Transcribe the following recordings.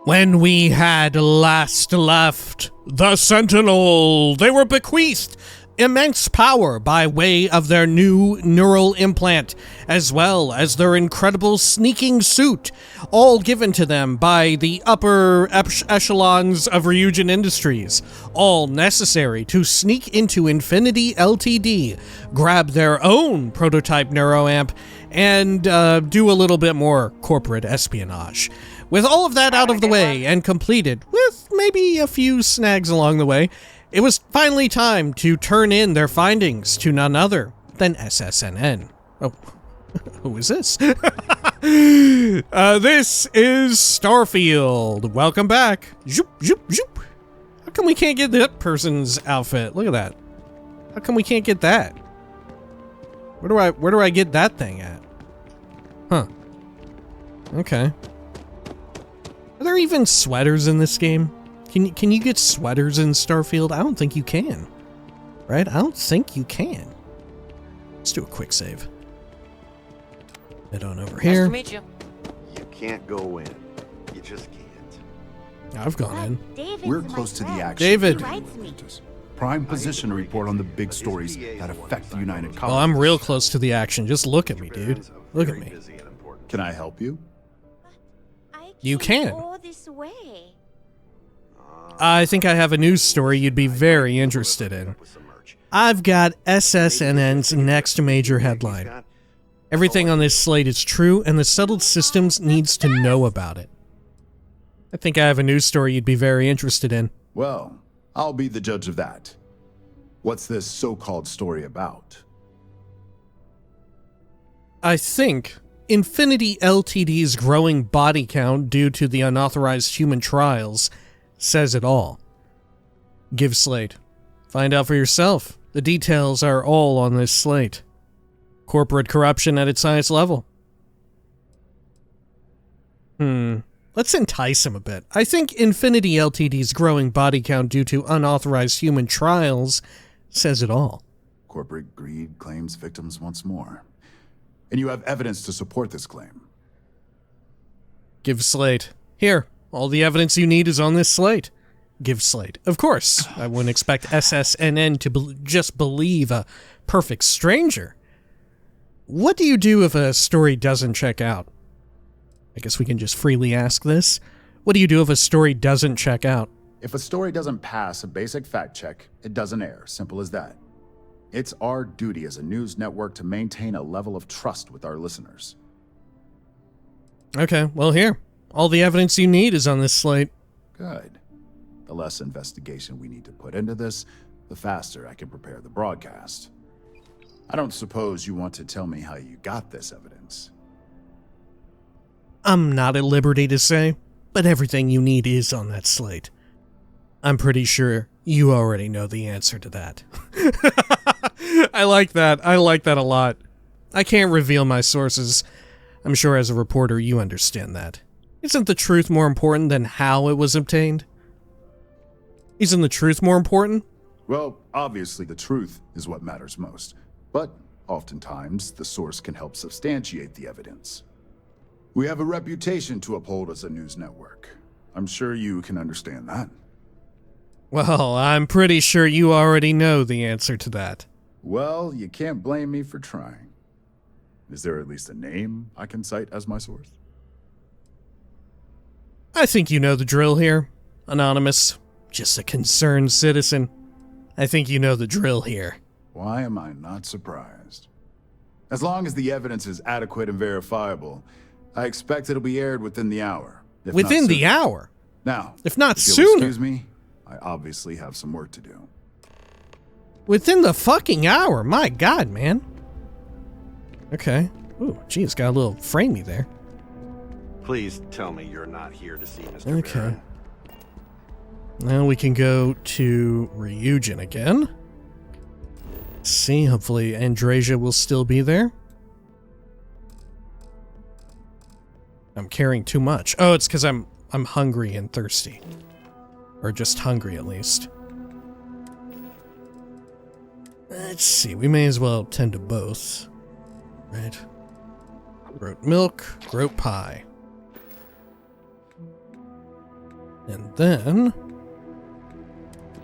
When we had last left the Sentinel, they were bequeathed immense power by way of their new neural implant, as well as their incredible sneaking suit, all given to them by the upper echelons of Ryujin Industries, all necessary to sneak into Infinity LTD, grab their own prototype neuroamp, and do a little bit more corporate espionage. With all of that out of the way and completed, with maybe a few snags along the way, it was finally time to turn in their findings to none other than SSNN. Oh, who is this? This is Starfield. Welcome back. Zoop, zoop, zoop. How come we can't get that person's outfit? Look at that. How come we can't get that? Where do I get that thing at? Huh. Okay. Are there even sweaters in this game? Can you get sweaters in Starfield? I don't think you can. Right? I don't think you can. Let's do a quick save. Head on over here. Nice to meet you. You can't go in. You just can't. I've gone in. We're close to the action. David. Prime position report on the big stories that affect the United Colonies. Oh, I'm real close to the action. Just look at me, dude. Look at me. Can I help you? You can. All this way. I think I have a news story you'd be very interested in. I've got SSNN's next major headline. Everything on this slate is true, and the settled systems needs to know about it. I think I have a news story you'd be very interested in. Well, I'll be the judge of that. What's this so-called story about? I think Infinity LTD's growing body count due to the unauthorized human trials says it all. Give slate. Find out for yourself. The details are all on this slate. Corporate corruption at its highest level. Let's entice him a bit. I think Infinity LTD's growing body count due to unauthorized human trials says it all. Corporate greed claims victims once more. And you have evidence to support this claim. Give slate. Here. All the evidence you need is on this slate. Give slate. Of course, I wouldn't expect SSNN to just believe a perfect stranger. What do you do if a story doesn't check out? I guess we can just freely ask this. What do you do if a story doesn't check out? If a story doesn't pass a basic fact check, it doesn't air. Simple as that. It's our duty as a news network to maintain a level of trust with our listeners. Okay, well here. All the evidence you need is on this slate. Good. The less investigation we need to put into this, the faster I can prepare the broadcast. I don't suppose you want to tell me how you got this evidence. I'm not at liberty to say, but everything you need is on that slate. I'm pretty sure you already know the answer to that. I like that. I like that a lot. I can't reveal my sources. I'm sure as a reporter you understand that. Isn't the truth more important than how it was obtained? Isn't the truth more important? Well, obviously the truth is what matters most, but oftentimes the source can help substantiate the evidence. We have a reputation to uphold as a news network. I'm sure you can understand that. Well, I'm pretty sure you already know the answer to that. Well, you can't blame me for trying. Is there at least a name I can cite as my source? I think you know the drill here. Anonymous. Just a concerned citizen. I think you know the drill here. Why am I not surprised? As long as the evidence is adequate and verifiable, I expect it'll be aired within the hour. Within the hour? Now, if not if you'll sooner. Excuse me, I obviously have some work to do. Within the fucking hour? My God, man. Okay. Ooh, gee, it's got a little framey there. Please tell me you're not here to see Mr. Okay. Barron. Now we can go to Ryujin again. See, hopefully Andrasia will still be there. I'm carrying too much. Oh, it's because I'm hungry and thirsty. Or just hungry, at least. Let's see, we may as well tend to both. Right. Groat milk, groat pie. And then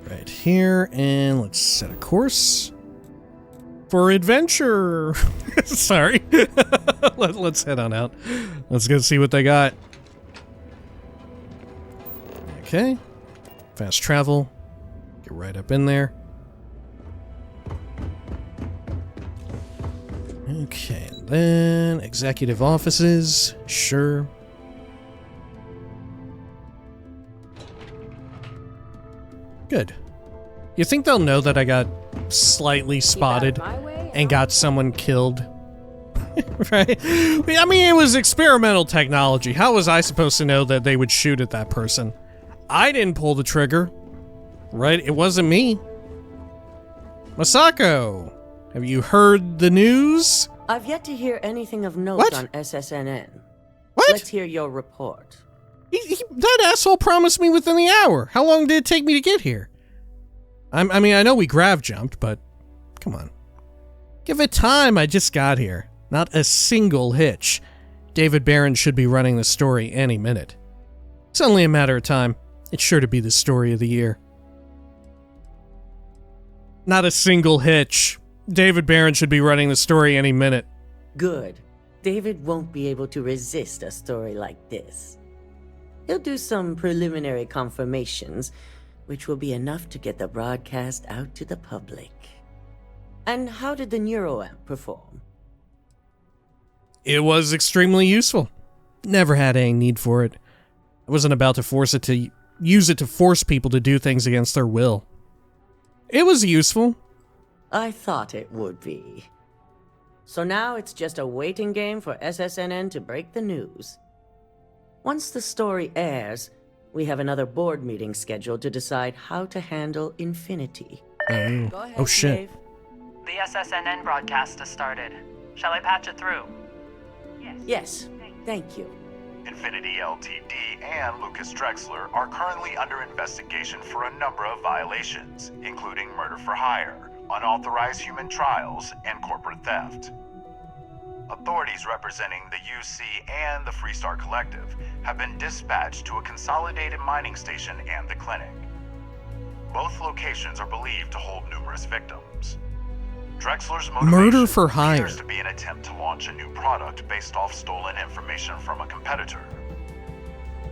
right here, and let's set a course for adventure. Sorry. Let's head on out. Let's go see what they got. Okay. Fast travel. Get right up in there. Okay, and then executive offices. Sure. Good. You think they'll know that I got slightly spotted and got someone killed? Right? I mean, it was experimental technology. How was I supposed to know that they would shoot at that person? I didn't pull the trigger. Right? It wasn't me. Masako, have you heard the news? I've yet to hear anything of note What? on SSNN. What? Let's hear your report. That asshole promised me within the hour. How long did it take me to get here? I mean, I know we grav jumped, but come on. Give it time, I just got here. Not a single hitch. David Barron should be running the story any minute. It's only a matter of time. It's sure to be the story of the year. Not a single hitch. David Barron should be running the story any minute. Good. David won't be able to resist a story like this. He'll do some preliminary confirmations, which will be enough to get the broadcast out to the public. And how did the neuroamp perform? It was extremely useful. Never had any need for it. I wasn't about to use it to force people to do things against their will. It was useful. I thought it would be. So now it's just a waiting game for SSNN to break the news. Once the story airs, we have another board meeting scheduled to decide how to handle Infinity. Go ahead, Oh shit. Dave. The SSNN broadcast has started. Shall I patch it through? Yes, thank you. Infinity LTD and Lucas Drexler are currently under investigation for a number of violations, including murder for hire, unauthorized human trials, and corporate theft. Authorities representing the UC and the Freestar Collective have been dispatched to a consolidated mining station and the clinic. Both locations are believed to hold numerous victims. Drexler's motivation Murder for hire. appears to be an attempt to launch a new product based off stolen information from a competitor.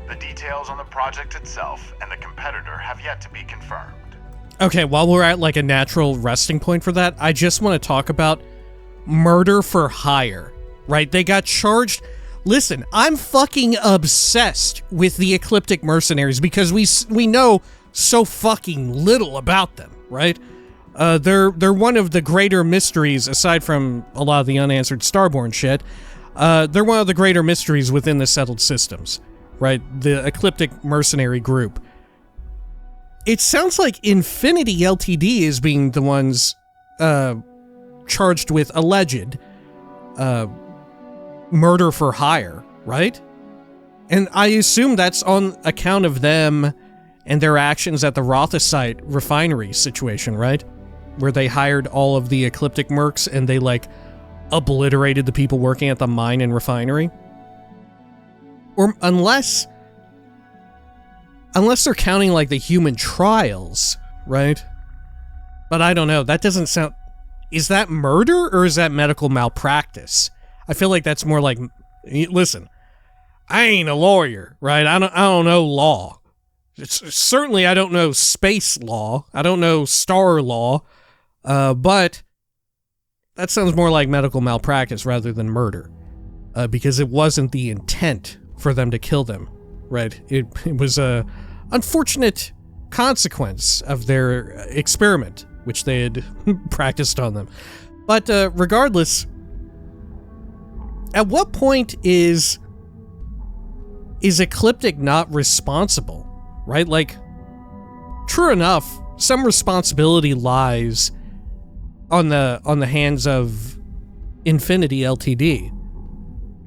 The details on the project itself and the competitor have yet to be confirmed. Okay, while we're at like a natural resting point for that, I just want to talk about murder for hire, right? They got charged. Listen, I'm fucking obsessed with the Ecliptic mercenaries because we know so fucking little about them, right? They're one of the greater mysteries, aside from a lot of the unanswered Starborn shit. They're one of the greater mysteries within the settled systems, right? The Ecliptic mercenary group. It sounds like Infinity LTD is being the ones charged with alleged murder for hire, right? And I assume that's on account of them and their actions at the Rothesite refinery situation, right? Where they hired all of the Ecliptic mercs and they, like, obliterated the people working at the mine and refinery. Or unless they're counting, like, the human trials, right? But I don't know. That doesn't sound... Is that murder or is that medical malpractice? I feel like that's more like... Listen, I ain't a lawyer, right? I don't know law. Certainly I don't know space law. I don't know star law. But that sounds more like medical malpractice rather than murder. Because it wasn't the intent for them to kill them, right? It was a unfortunate consequence of their experiment, which they had practiced on them. But regardless, at what point is Ecliptic not responsible, right? Like, true enough, some responsibility lies on the hands of Infinity LTD.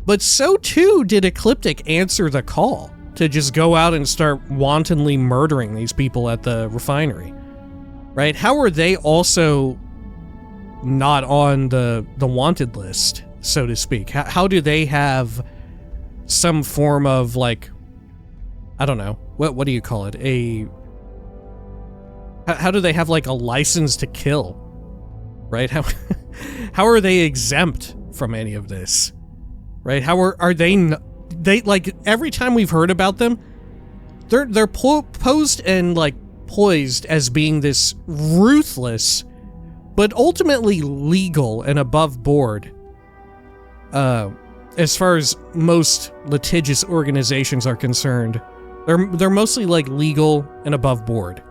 But so too did Ecliptic answer the call to just go out and start wantonly murdering these people at the refinery. Right? How are they also not on the wanted list, so to speak? How do they have some form of, like, I don't know, what do you call it? How do they have like a license to kill? Right? How are they exempt from any of this? Right? How are they like every time we've heard about them, they're posed and like poised as being this ruthless but ultimately legal and above board as far as most litigious organizations are concerned. They're mostly like legal and above board,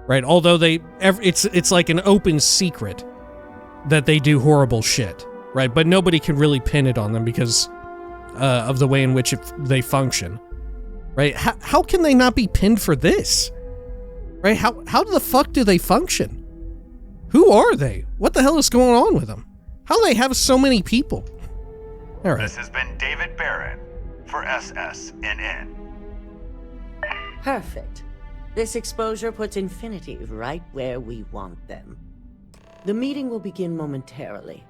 right? Although it's like an open secret that they do horrible shit, right? But nobody can really pin it on them because of the way in which they function, right? How can they not be pinned for this, right? How the fuck do they function? Who are they? What the hell is going on with them? How do they have so many people? All right. This has been David Barron for SSNN. Perfect. This exposure puts Infinity right where we want them. The meeting will begin momentarily,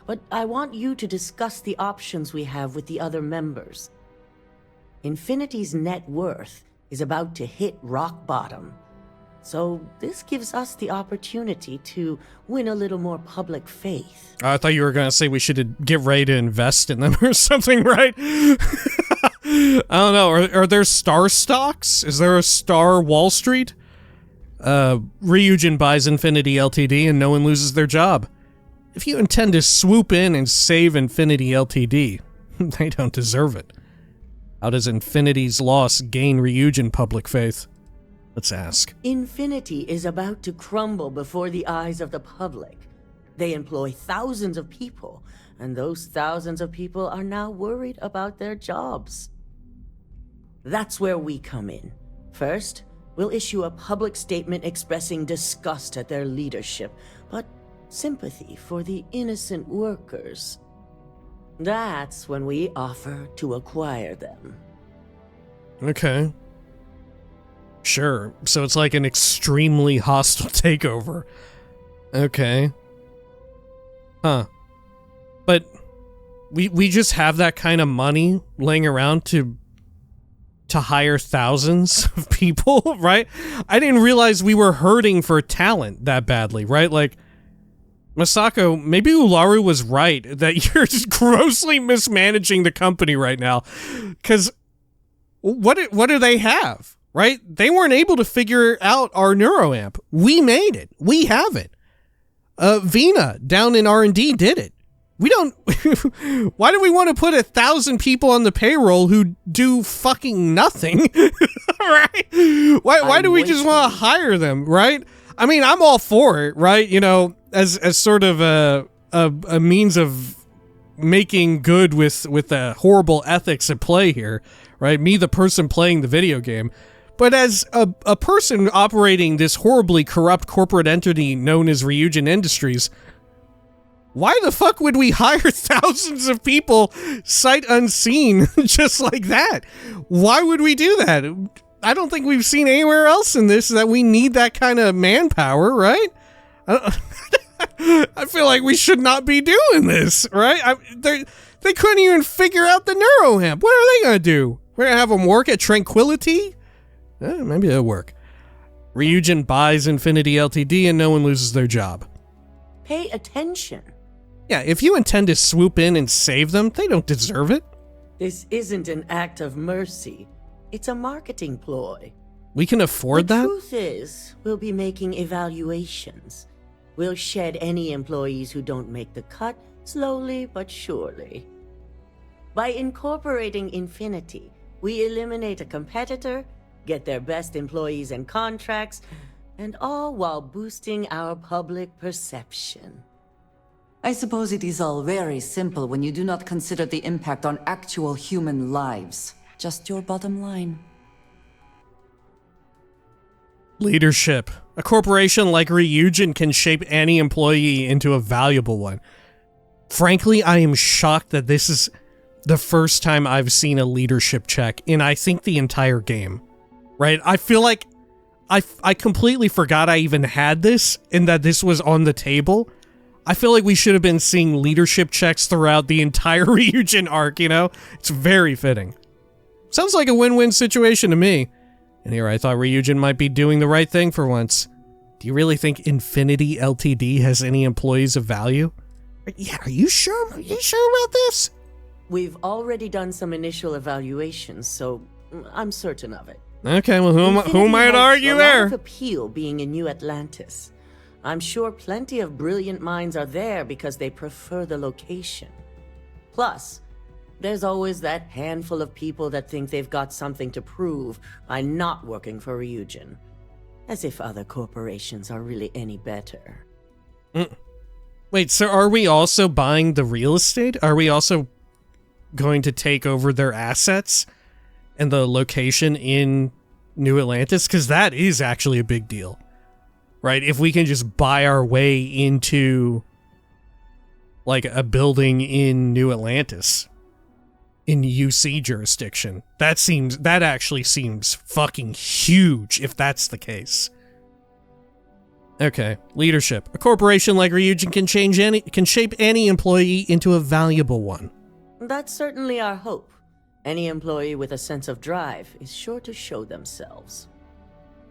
but I want you to discuss the options we have with the other members. Infinity's net worth is about to hit rock bottom, so this gives us the opportunity to win a little more public faith. I thought you were going to say we should get ready to invest in them or something, right? I don't know. Are there star stocks? Is there a star Wall Street? Ryujin buys Infinity LTD and no one loses their job. If you intend to swoop in and save Infinity LTD, they don't deserve it. How does Infinity's loss gain Ryujin public faith? Let's ask. Infinity is about to crumble before the eyes of the public. They employ thousands of people, and those thousands of people are now worried about their jobs. That's where we come in. First, we'll issue a public statement expressing disgust at their leadership, but sympathy for the innocent workers. That's when we offer to acquire them. Okay. Sure. So it's like an extremely hostile takeover. Okay. Huh. But we just have that kind of money laying around to hire thousands of people, right? I didn't realize we were hurting for talent that badly, right? Like, Masako, maybe Ularu was right that you're just grossly mismanaging the company right now. Because what do they have, right? They weren't able to figure out our neuroamp. We made it. We have it. Vina down in R&D did it. We don't... Why do we want to put 1,000 people on the payroll who do fucking nothing? Right? Why do we just want to hire them, right? I mean, I'm all for it, right? You know, as sort of a means of making good with the horrible ethics at play here, right? Me, the person playing the video game. But as a person operating this horribly corrupt corporate entity known as Ryujin Industries, why the fuck would we hire thousands of people sight unseen just like that? Why would we do that? I don't think we've seen anywhere else in this that we need that kind of manpower, right? I feel like we should not be doing this, right? They couldn't even figure out the neuroamp. What are they going to do? We're going to have them work at Tranquility? Maybe it'll work. Ryujin buys Infinity LTD and no one loses their job. Pay attention. Yeah, if you intend to swoop in and save them, they don't deserve it. This isn't an act of mercy. It's a marketing ploy. We can afford that? The truth is, we'll be making evaluations. We'll shed any employees who don't make the cut, slowly but surely. By incorporating Infinity, we eliminate a competitor, get their best employees and contracts, and all while boosting our public perception. I suppose it is all very simple when you do not consider the impact on actual human lives. Just your bottom line. Leadership. A corporation like Ryujin can shape any employee into a valuable one. Frankly, I am shocked that this is the first time I've seen a leadership check in, I think, the entire game. Right? I feel like I completely forgot I even had this and that this was on the table. I feel like we should have been seeing leadership checks throughout the entire Ryujin arc, you know? It's very fitting. Sounds like a win-win situation to me. And here I thought Ryujin might be doing the right thing for once. Do you really think Infinity LTD has any employees of value? Yeah, are you sure? Are you sure about this? We've already done some initial evaluations, so I'm certain of it. Okay, well, who might argue there? there? A lot of appeal being in New Atlantis. I'm sure plenty of brilliant minds are there because they prefer the location. Plus, there's always that handful of people that think they've got something to prove by not working for Ryujin. As if other corporations are really any better. Wait, so are we also buying the real estate? Are we also going to take over their assets and the location in New Atlantis? Because that is actually a big deal, right? If we can just buy our way into, like, a building in New Atlantis, in UC jurisdiction, that actually seems fucking huge if that's the case. Okay, leadership. A corporation like Ryujin can shape any employee into a valuable one. That's certainly our hope. Any employee with a sense of drive is sure to show themselves.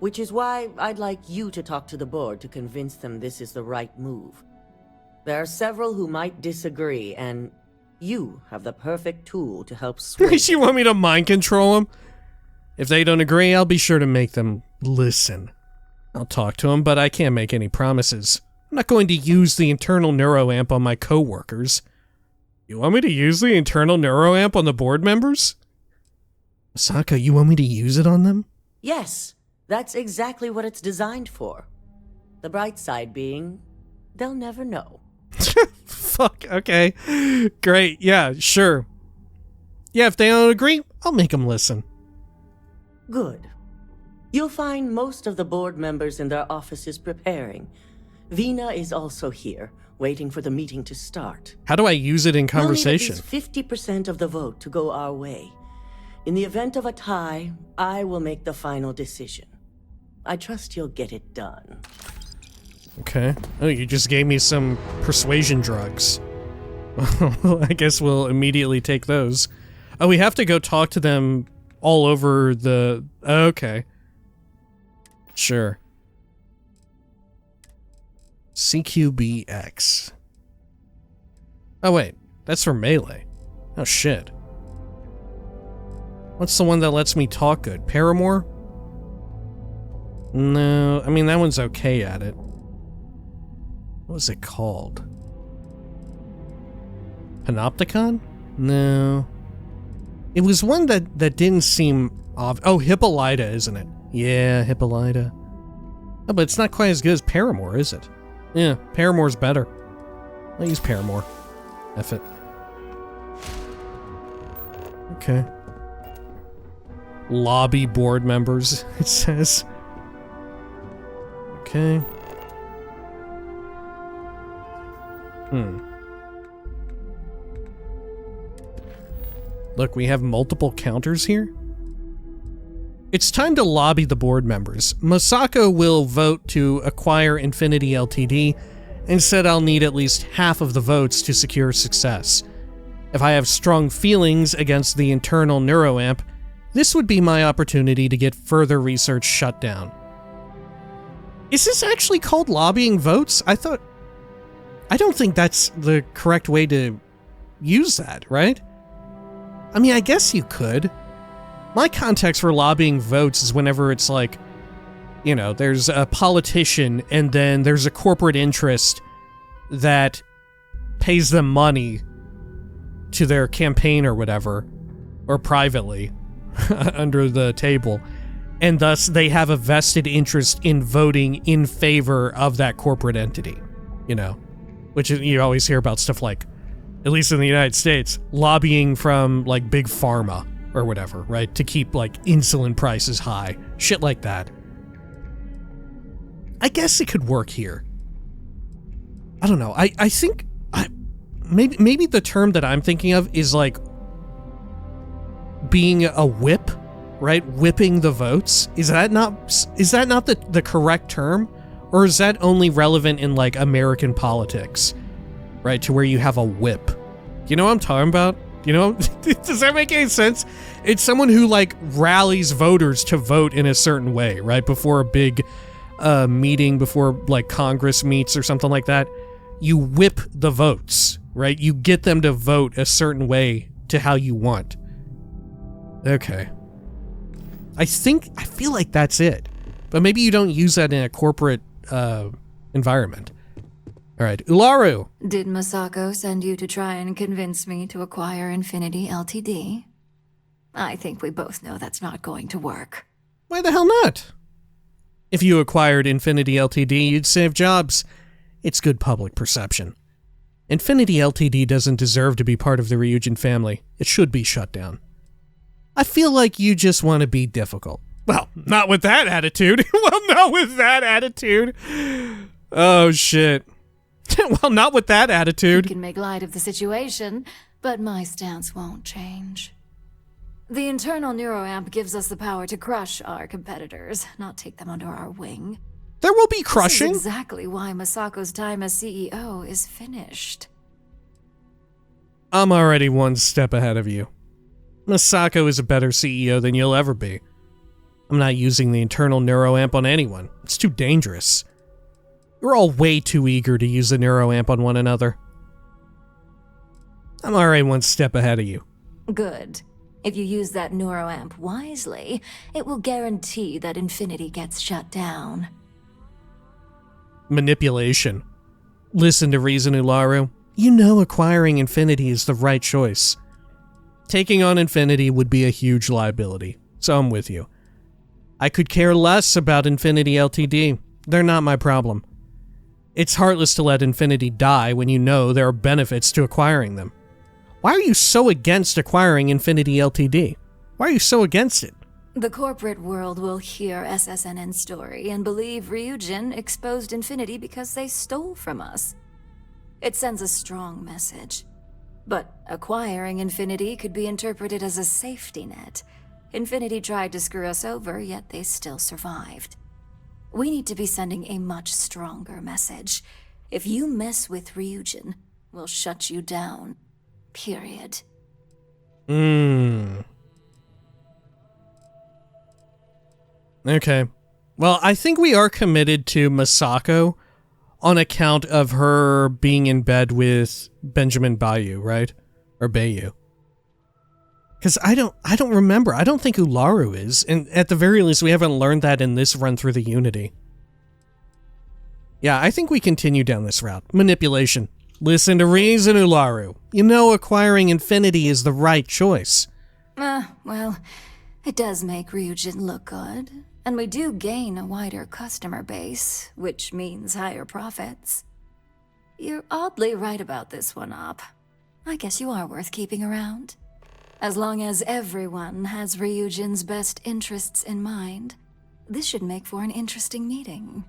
Which is why I'd like you to talk to the board to convince them this is the right move. There are several who might disagree, and you have the perfect tool to help sway. You want me to mind control them? If they don't agree, I'll be sure to make them listen. I'll talk to them, but I can't make any promises. I'm not going to use the internal neuroamp on my co-workers. You want me to use the internal neuroamp on the board members? Masako, you want me to use it on them? Yes, that's exactly what it's designed for. The bright side being, they'll never know. Fuck, okay. Great, yeah, sure. Yeah, if they don't agree, I'll make them listen. Good. You'll find most of the board members in their offices preparing. Vina is also here, waiting for the meeting to start. How do I use it in conversation? We'll need at least 50% of the vote to go our way. In the event of a tie, I will make the final decision. I trust you'll get it done. Okay. Oh, you just gave me some persuasion drugs. Well, I guess we'll immediately take those. Oh, we have to go talk to them all over the... Okay. Sure. CQBX. Oh, wait. That's for Melee. Oh, shit. What's the one that lets me talk good? Paramore? No, I mean, that one's okay at it. What was it called? Panopticon? No. It was one that didn't seem off. Oh, Hippolyta, isn't it? Yeah, Hippolyta. Oh, but it's not quite as good as Paramore, is it? Yeah, Paramore's better. I'll use Paramore. F it. Okay. Lobby board members, it says. Okay. Look, we have multiple counters here. It's time to lobby the board members. Masako will vote to acquire Infinity LTD and said I'll need at least half of the votes to secure success. If I have strong feelings against the internal neuroamp, this would be my opportunity to get further research shut down. Is this actually called lobbying votes? I don't think that's the correct way to use that, right? I mean, I guess you could. My context for lobbying votes is whenever it's like, you know, there's a politician and then there's a corporate interest that pays them money to their campaign or whatever, or privately, under the table, and thus they have a vested interest in voting in favor of that corporate entity, you know? Which you always hear about stuff like, at least in the United States, lobbying from, like, big pharma or whatever, right? To keep, like, insulin prices high. Shit like that. I guess it could work here. I don't know. I think... Maybe the term that I'm thinking of is, like, being a whip, right? Whipping the votes. Is that not the correct term? Or is that only relevant in, like, American politics? Right, to where you have a whip. Do you know what I'm talking about? You know? Does that make any sense? It's someone who, like, rallies voters to vote in a certain way, right? Before a big meeting, before, like, Congress meets or something like that. You whip the votes, right? You get them to vote a certain way to how you want. Okay. I feel like that's it. But maybe you don't use that in a corporate environment. All right, Ularu. Did Masako send you to try and convince me to acquire Infinity LTD? I think we both know that's not going to work. Why the hell not? If you acquired Infinity LTD, you'd save jobs. It's good public perception. Infinity LTD doesn't deserve to be part of the Ryujin family. It should be shut down. I feel like you just want to be difficult. Well, not with that attitude. Oh, shit. Well, not with that attitude. You can make light of the situation, but my stance won't change. The internal neuroamp gives us the power to crush our competitors, not take them under our wing. There will be crushing. This is exactly why Masako's time as CEO is finished. I'm already one step ahead of you. Masako is a better CEO than you'll ever be. I'm not using the internal neuroamp on anyone. It's too dangerous. You're all way too eager to use the neuroamp on one another. I'm already one step ahead of you. Good. If you use that neuroamp wisely, it will guarantee that Infinity gets shut down. Manipulation. Listen to reason, Ularu. You know acquiring Infinity is the right choice. Taking on Infinity would be a huge liability, so I'm with you. I could care less about Infinity LTD. They're not my problem. It's heartless to let Infinity die when you know there are benefits to acquiring them. Why are you so against acquiring Infinity LTD? Why are you so against it? The corporate world will hear SSNN's story and believe Ryujin exposed Infinity because they stole from us. It sends a strong message. But acquiring Infinity could be interpreted as a safety net. Infinity tried to screw us over, yet they still survived. We need to be sending a much stronger message. If you mess with Ryujin, we'll shut you down. Period. Okay. Well, I think we are committed to Masako on account of her being in bed with Benjamin Bayou, right? Or Bayou. Because I don't remember. I don't think Ularu is. And at the very least, we haven't learned that in this run through the Unity. Yeah, I think we continue down this route. Manipulation. Listen to reason, Ularu. You know acquiring Infinity is the right choice. Well, it does make Ryujin look good. And we do gain a wider customer base, which means higher profits. You're oddly right about this one, Op. I guess you are worth keeping around. As long as everyone has Ryujin's best interests in mind, this should make for an interesting meeting.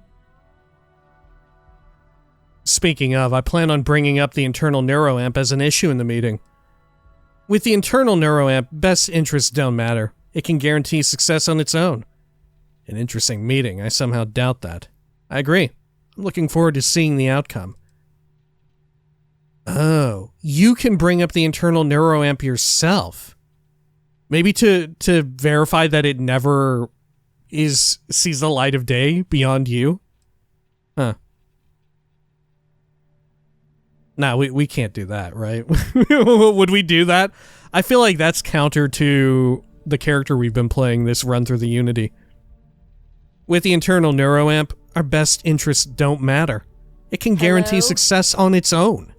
Speaking of, I plan on bringing up the internal neuroamp as an issue in the meeting. With the internal neuroamp, best interests don't matter. It can guarantee success on its own. An interesting meeting, I somehow doubt that. I agree. I'm looking forward to seeing the outcome. Oh, you can bring up the internal neuroamp yourself. Maybe to verify that it never sees the light of day beyond you? Huh. No, we can't do that, right? Would we do that? I feel like that's counter to the character we've been playing this run through the Unity. With the internal neuroamp, our best interests don't matter. It can guarantee success on its own.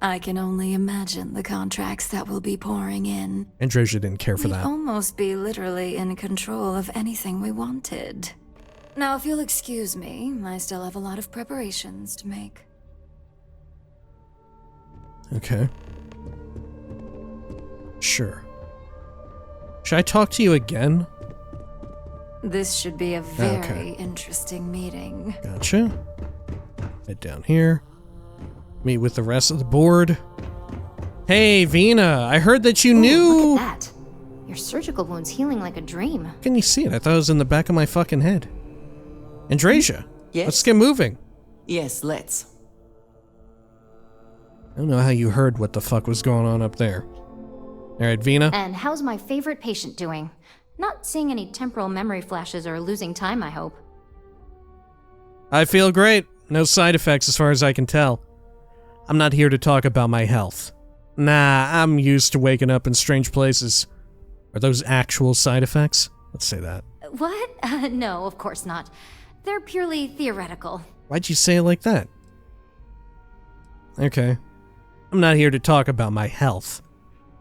I can only imagine the contracts that will be pouring in. Andreja didn't care for that. We'd almost be literally in control of anything we wanted. Now, if you'll excuse me, I still have a lot of preparations to make. Okay. Sure. Should I talk to you again? This should be a very interesting meeting. Gotcha. Head down here. Meet with the rest of the board. Hey, Vina, I heard that you knew... Look at that. Your surgical wound's healing like a dream. How can you see it? I thought it was in the back of my fucking head. Andreja, yes? Let's get moving. Yes, let's. I don't know how you heard what the fuck was going on up there. Alright, Vina. And how's my favorite patient doing? Not seeing any temporal memory flashes or losing time, I hope. I feel great. No side effects as far as I can tell. I'm not here to talk about my health. Nah, I'm used to waking up in strange places. Are those actual side effects? Let's say that. What? No, of course not. They're purely theoretical. Why'd you say it like that? Okay. I'm not here to talk about my health.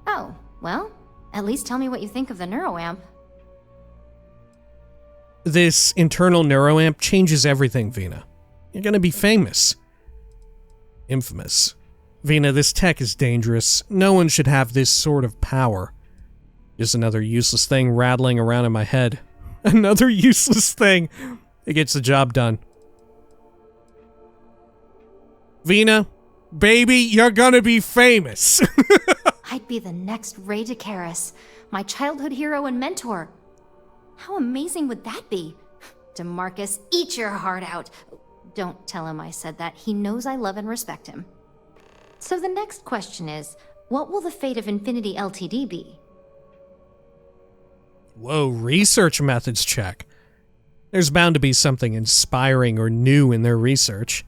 Oh, well, at least tell me what you think of the neuroamp. This internal neuroamp changes everything, Vina. You're gonna be famous. Infamous. Vina, this tech is dangerous. No one should have this sort of power. Just another useless thing rattling around in my head. Another useless thing. It gets the job done. Vina, baby, you're gonna be famous. I'd be the next Ray DeCaris, my childhood hero and mentor. How amazing would that be? DeMarcus, eat your heart out. Don't tell him I said that. He knows I love and respect him. So the next question is, what will the fate of Infinity LTD be? Whoa, research methods check. There's bound to be something inspiring or new in their research.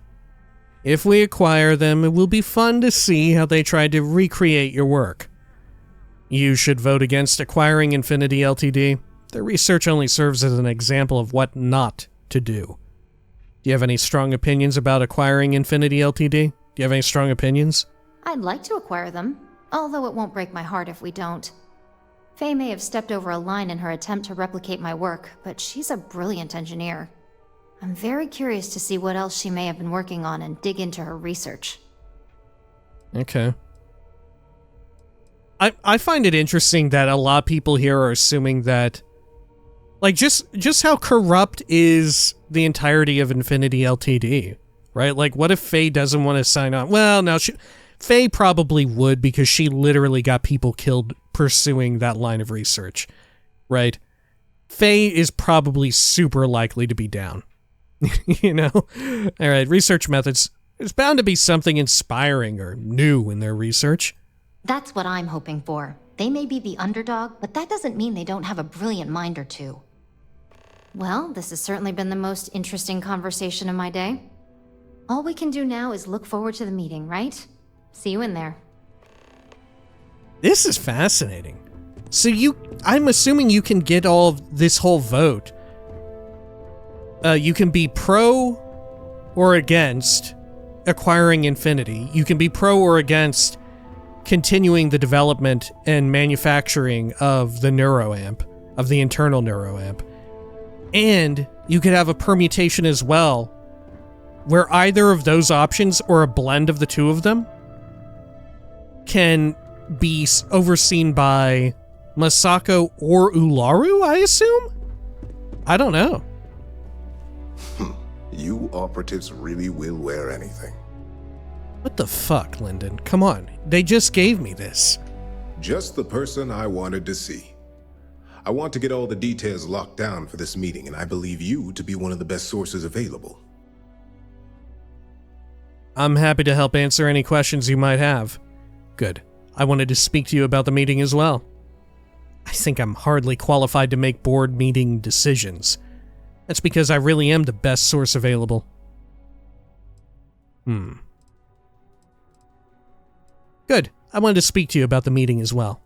If we acquire them, it will be fun to see how they try to recreate your work. You should vote against acquiring Infinity LTD. Their research only serves as an example of what not to do. Do you have any strong opinions about acquiring Infinity LTD? Do you have any strong opinions? I'd like to acquire them, although it won't break my heart if we don't. Faye may have stepped over a line in her attempt to replicate my work, but she's a brilliant engineer. I'm very curious to see what else she may have been working on and dig into her research. Okay. I find it interesting that a lot of people here are assuming that, like, just how corrupt is the entirety of Infinity LTD, right? Like, what if Faye doesn't want to sign on? Well, no, Faye probably would, because she literally got people killed pursuing that line of research, right? Faye is probably super likely to be down, you know? All right, research methods. There's bound to be something inspiring or new in their research. That's what I'm hoping for. They may be the underdog, but that doesn't mean they don't have a brilliant mind or two. Well, this has certainly been the most interesting conversation of my day. All we can do now is look forward to the meeting, right? See you in there. This is fascinating. So I'm assuming you can get all of this whole vote. You can be pro or against acquiring Infinity. You can be pro or against continuing the development and manufacturing of the neuroamp, of the internal neuroamp. And you could have a permutation as well, where either of those options, or a blend of the two of them, can be overseen by Masako or Ularu, I assume? I don't know. You operatives really will wear anything. What the fuck, Lyndon? Come on. They just gave me this. Just the person I wanted to see. I want to get all the details locked down for this meeting, and I believe you to be one of the best sources available. I'm happy to help answer any questions you might have. Good. I wanted to speak to you about the meeting as well. I think I'm hardly qualified to make board meeting decisions. That's because I really am the best source available. Good. I wanted to speak to you about the meeting as well.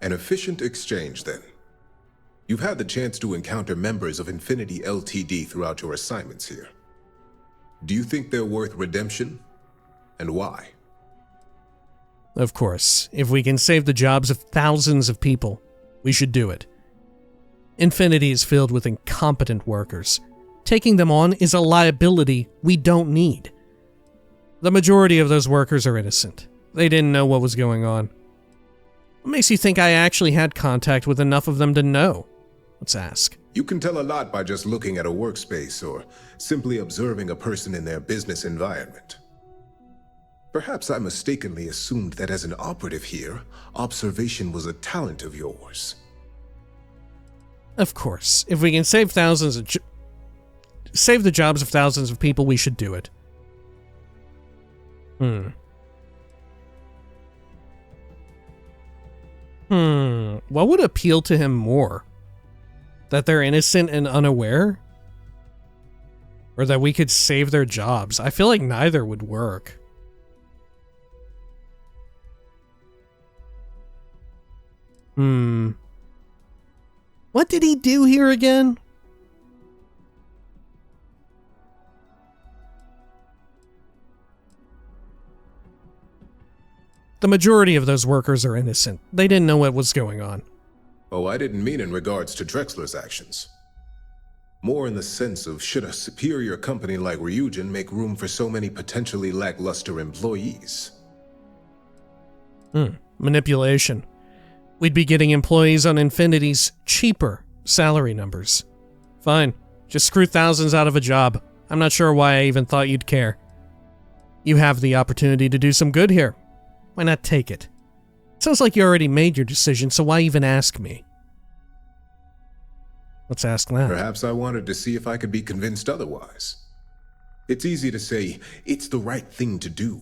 An efficient exchange, then. You've had the chance to encounter members of Infinity LTD throughout your assignments here. Do you think they're worth redemption? And why? Of course. If we can save the jobs of thousands of people, we should do it. Infinity is filled with incompetent workers. Taking them on is a liability we don't need. The majority of those workers are innocent. They didn't know what was going on. What makes you think I actually had contact with enough of them to know? Let's ask. You can tell a lot by just looking at a workspace or simply observing a person in their business environment. Perhaps I mistakenly assumed that as an operative here, observation was a talent of yours. Of course. If we can save save the jobs of thousands of people, we should do it. What would appeal to him more? That they're innocent and unaware? Or that we could save their jobs? I feel like neither would work. What did he do here again? The majority of those workers are innocent. They didn't know what was going on. Oh, I didn't mean in regards to Drexler's actions. More in the sense of, should a superior company like Ryujin make room for so many potentially lackluster employees? Manipulation. We'd be getting employees on Infinity's cheaper salary numbers. Fine. Just screw thousands out of a job. I'm not sure why I even thought you'd care. You have the opportunity to do some good here. Why not take it? Sounds like you already made your decision, so why even ask me? Let's ask that. Perhaps I wanted to see if I could be convinced otherwise. It's easy to say, it's the right thing to do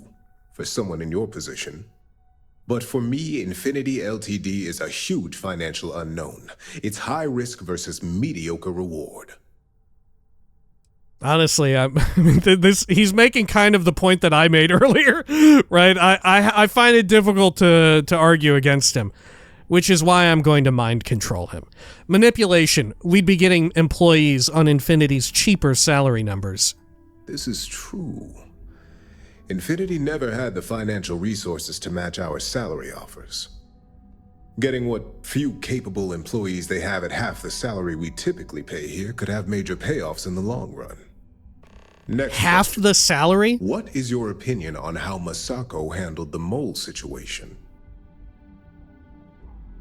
for someone in your position. But for me, Infinity LTD is a huge financial unknown. It's high risk versus mediocre reward. Honestly, he's making kind of the point that I made earlier, right? I find it difficult to argue against him, which is why I'm going to mind control him. Manipulation. We'd be getting employees on Infinity's cheaper salary numbers. This is true. Infinity never had the financial resources to match our salary offers. Getting what few capable employees they have at half the salary we typically pay here could have major payoffs in the long run. Next half question. The salary? What is your opinion on how Masako handled the mole situation?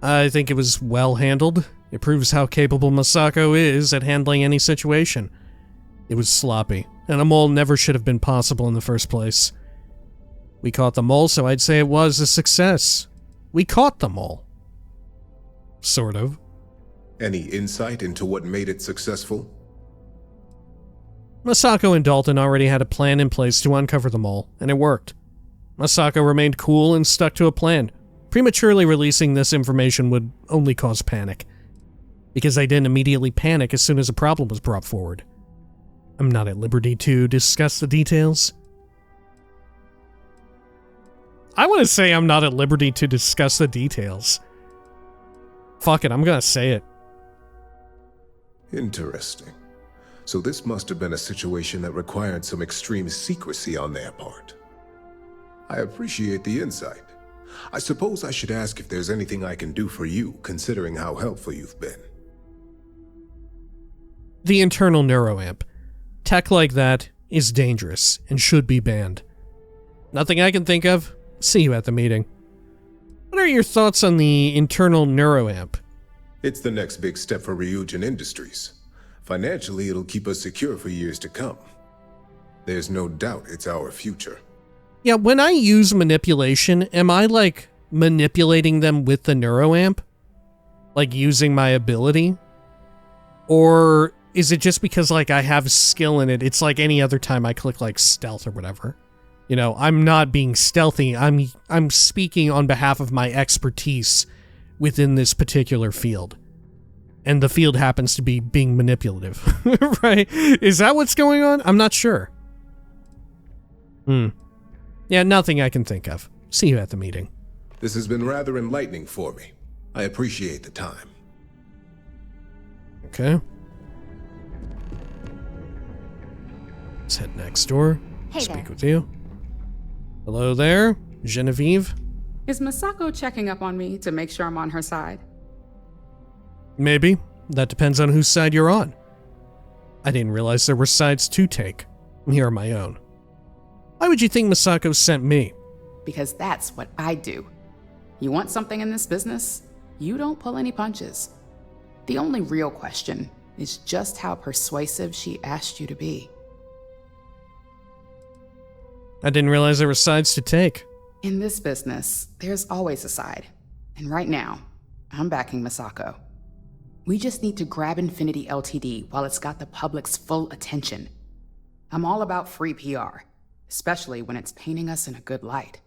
I think it was well handled. It proves how capable Masako is at handling any situation. It was sloppy, and a mole never should have been possible in the first place. We caught the mole, so I'd say it was a success. We caught the mole. Sort of. Any insight into what made it successful? Masako and Dalton already had a plan in place to uncover the mole, and it worked. Masako remained cool and stuck to a plan. Prematurely releasing this information would only cause panic, because they didn't immediately panic as soon as a problem was brought forward. I'm not at liberty to discuss the details. I want to say I'm not at liberty to discuss the details. Fuck it, I'm gonna say it. Interesting. So this must have been a situation that required some extreme secrecy on their part. I appreciate the insight. I suppose I should ask if there's anything I can do for you, considering how helpful you've been. The internal neuroamp. Tech like that is dangerous and should be banned. Nothing I can think of. See you at the meeting. What are your thoughts on the internal neuroamp? It's the next big step for Ryujin Industries. Financially, it'll keep us secure for years to come. There's no doubt it's our future. Yeah, when I use manipulation, am I, like, manipulating them with the neuroamp? Like, using my ability? Or is it just because, like, I have skill in it? It's like any other time I click, like, stealth or whatever. You know, I'm not being stealthy. I'm speaking on behalf of my expertise within this particular field. And the field happens to be being manipulative, right? Is that what's going on? I'm not sure. Yeah, nothing I can think of. See you at the meeting. This has been rather enlightening for me. I appreciate the time. Okay. Let's head next door. Hey Speak there. with you. Hello there, Genevieve. Is Masako checking up on me to make sure I'm on her side? Maybe. That depends on whose side you're on. I didn't realize there were sides to take. Here are my own. Why would you think Masako sent me? Because that's what I do. You want something in this business? You don't pull any punches. The only real question is just how persuasive she asked you to be. I didn't realize there were sides to take. In this business, there's always a side. And right now, I'm backing Masako. We just need to grab Infinity LTD while it's got the public's full attention. I'm all about free PR, especially when it's painting us in a good light.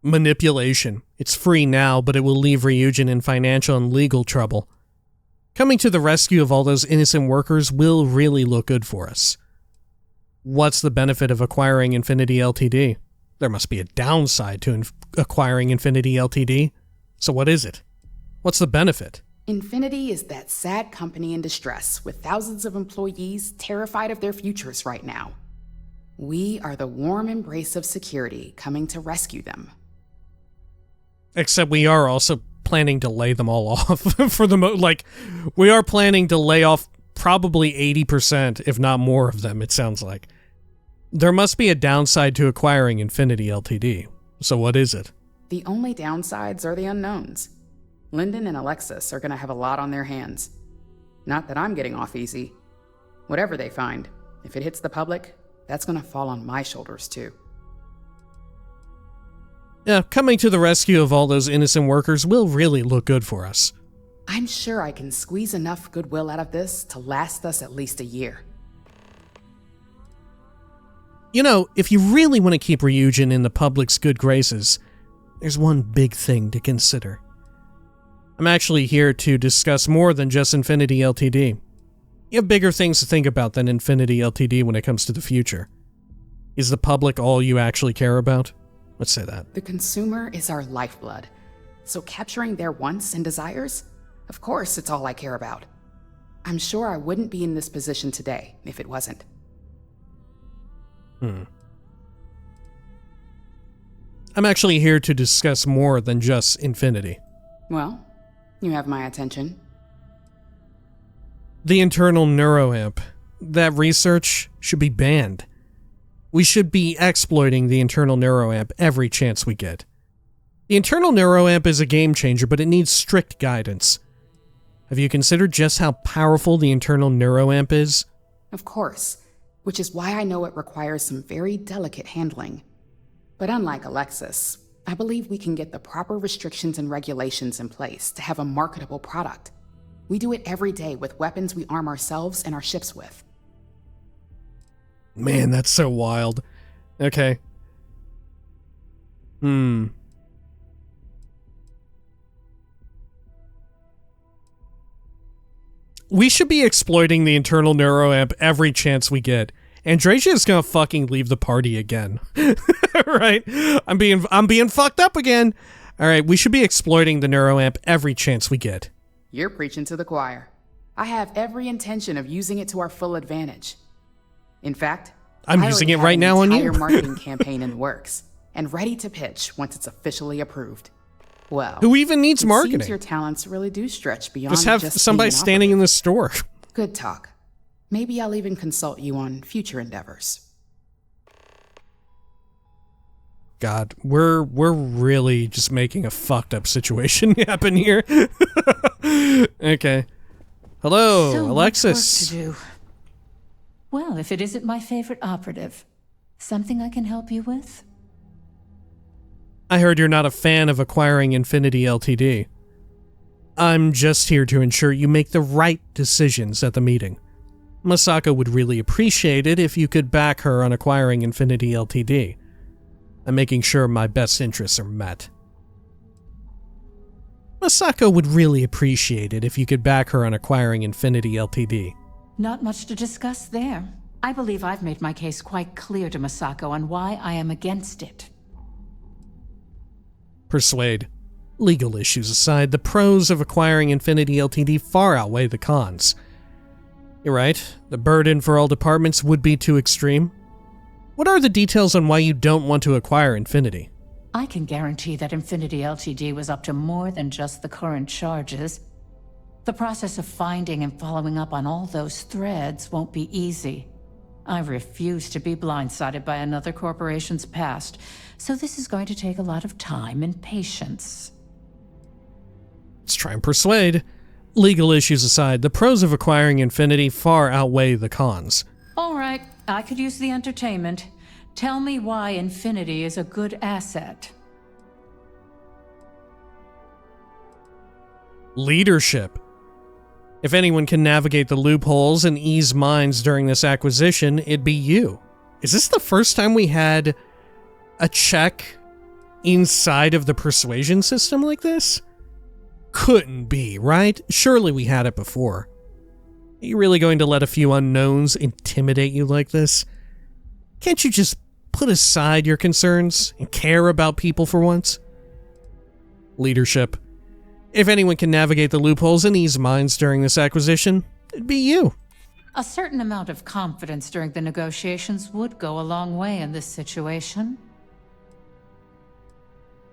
Manipulation. It's free now, but it will leave Ryujin in financial and legal trouble. Coming to the rescue of all those innocent workers will really look good for us. What's the benefit of acquiring Infinity LTD? There must be a downside to acquiring Infinity LTD. So what is it? What's the benefit? Infinity is that sad company in distress with thousands of employees terrified of their futures right now. We are the warm embrace of security coming to rescue them. Except we are also planning to lay them all off for the we are planning to lay off probably 80%, if not more of them, it sounds like. There must be a downside to acquiring Infinity LTD. So what is it? The only downsides are the unknowns. Lyndon and Alexis are going to have a lot on their hands. Not that I'm getting off easy. Whatever they find, if it hits the public, that's going to fall on my shoulders too. Yeah, coming to the rescue of all those innocent workers will really look good for us. I'm sure I can squeeze enough goodwill out of this to last us at least a year. You know, if you really want to keep Ryujin in the public's good graces, there's one big thing to consider. I'm actually here to discuss more than just Infinity LTD. You have bigger things to think about than Infinity LTD when it comes to the future. Is the public all you actually care about? Let's say that. The consumer is our lifeblood, so capturing their wants and desires, of course it's all I care about. I'm sure I wouldn't be in this position today if it wasn't. I'm actually here to discuss more than just Infinity. Well, you have my attention. The internal neuroamp. That research should be banned. We should be exploiting the internal neuroamp every chance we get. The internal neuroamp is a game changer, but it needs strict guidance. Have you considered just how powerful the internal neuroamp is? Of course, which is why I know it requires some very delicate handling. But unlike Alexis, I believe we can get the proper restrictions and regulations in place to have a marketable product. We do it every day with weapons we arm ourselves and our ships with. Man, that's so wild. Okay. We should be exploiting the internal neuroamp every chance we get. Andresia is gonna fucking leave the party again. Right? I'm being fucked up again. Alright, we should be exploiting the neuroamp every chance we get. You're preaching to the choir. I have every intention of using it to our full advantage. In fact, I'm using it right now on you. I already have an entire marketing campaign in the works, and ready to pitch once it's officially approved. Well, who even needs marketing? It seems your talents really do stretch beyond just have somebody standing in the store. Good talk. Maybe I'll even consult you on future endeavors. God, we're really just making a fucked up situation happen here. Okay. Hello, so Alexis. Much work to do. Well, if it isn't my favorite operative, something I can help you with? I heard you're not a fan of acquiring Infinity LTD. I'm just here to ensure you make the right decisions at the meeting. Masako would really appreciate it if you could back her on acquiring Infinity LTD. I'm making sure my best interests are met. Masako would really appreciate it if you could back her on acquiring Infinity LTD. Not much to discuss there. I believe I've made my case quite clear to Masako on why I am against it. Persuade. Legal issues aside, the pros of acquiring Infinity LTD far outweigh the cons. You're right, the burden for all departments would be too extreme. What are the details on why you don't want to acquire Infinity? I can guarantee that Infinity LTD was up to more than just the current charges. The process of finding and following up on all those threads won't be easy. I refuse to be blindsided by another corporation's past, so this is going to take a lot of time and patience. Let's try and persuade. Legal issues aside, the pros of acquiring Infinity far outweigh the cons. All right, I could use the entertainment. Tell me why Infinity is a good asset. Leadership. If anyone can navigate the loopholes and ease minds during this acquisition, it'd be you. Is this the first time we had a check inside of the persuasion system like this? Couldn't be, right? Surely we had it before. Are you really going to let a few unknowns intimidate you like this? Can't you just put aside your concerns and care about people for once? Leadership. If anyone can navigate the loopholes and ease minds during this acquisition, it'd be you. A certain amount of confidence during the negotiations would go a long way in this situation.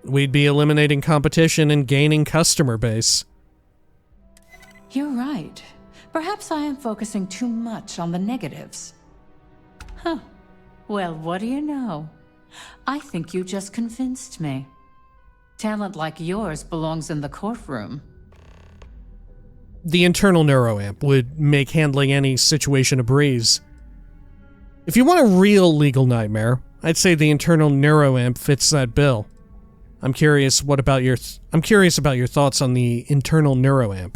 We'd be eliminating competition and gaining customer base. You're right. Perhaps I am focusing too much on the negatives. Huh. Well, what do you know? I think you just convinced me. Talent like yours belongs in the courtroom. The internal neuroamp would make handling any situation a breeze. If you want a real legal nightmare, I'd say the internal neuroamp fits that bill. I'm curious about your thoughts on the internal neuroamp.